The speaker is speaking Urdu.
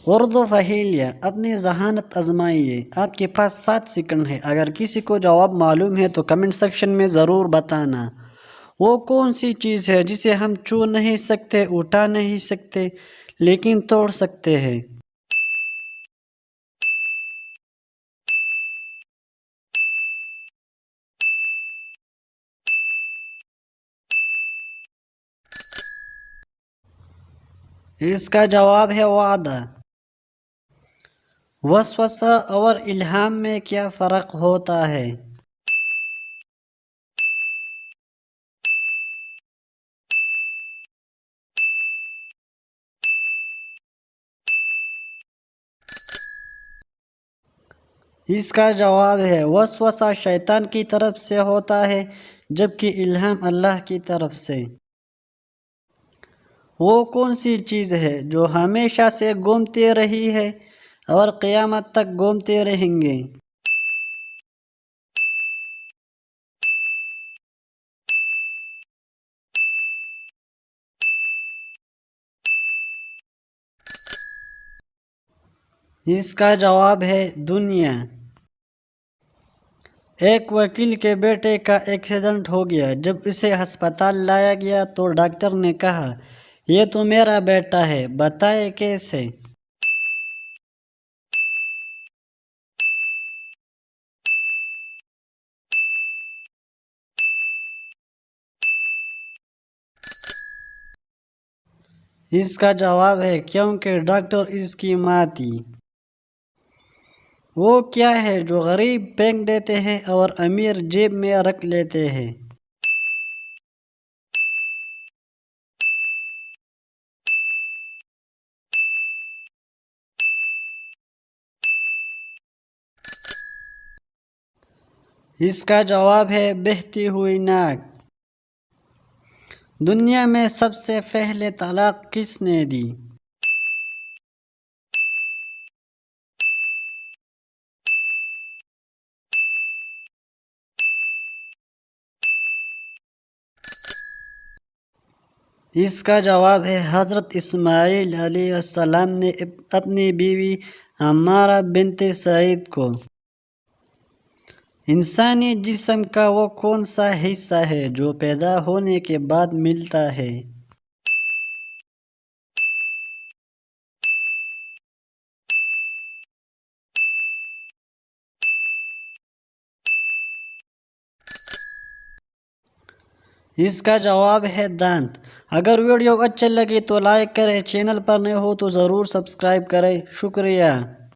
اردو پہیلیہ، اپنی ذہانت آزمائیے۔ آپ کے پاس 7 سیکنڈ ہے۔ اگر کسی کو جواب معلوم ہے تو کمنٹ سیکشن میں ضرور بتانا۔ وہ کون سی چیز ہے جسے ہم چھو نہیں سکتے، اٹھا نہیں سکتے، لیکن توڑ سکتے ہیں؟ اس کا جواب ہے وعدہ۔ وسوسہ اور الہام میں کیا فرق ہوتا ہے؟ اس کا جواب ہے وسوسہ شیطان کی طرف سے ہوتا ہے، جبکہ الہام اللہ کی طرف سے۔ وہ کون سی چیز ہے جو ہمیشہ سے گھومتی رہی ہے اور قیامت تک گھومتے رہیں گے؟ اس کا جواب ہے دنیا۔ ایک وکیل کے بیٹے کا ایکسیڈنٹ ہو گیا۔ جب اسے ہسپتال لایا گیا تو ڈاکٹر نے کہا، یہ تو میرا بیٹا ہے، بتائیں کیسے؟ اس کا جواب ہے کیونکہ ڈاکٹر اس کی ماں تھی۔ وہ کیا ہے جو غریب پھینک دیتے ہیں اور امیر جیب میں رکھ لیتے ہیں؟ اس کا جواب ہے بہتی ہوئی ناک۔ دنیا میں سب سے پہلے طلاق کس نے دی؟ اس کا جواب ہے حضرت اسماعیل علیہ السلام نے اپنی بیوی عمارہ بنت سعید کو۔ انسانی جسم کا وہ کون سا حصہ ہے جو پیدا ہونے کے بعد ملتا ہے؟ اس کا جواب ہے دانت۔ اگر ویڈیو اچھی لگی تو لائک کریں، چینل پر نئے ہو تو ضرور سبسکرائب کریں۔ شکریہ۔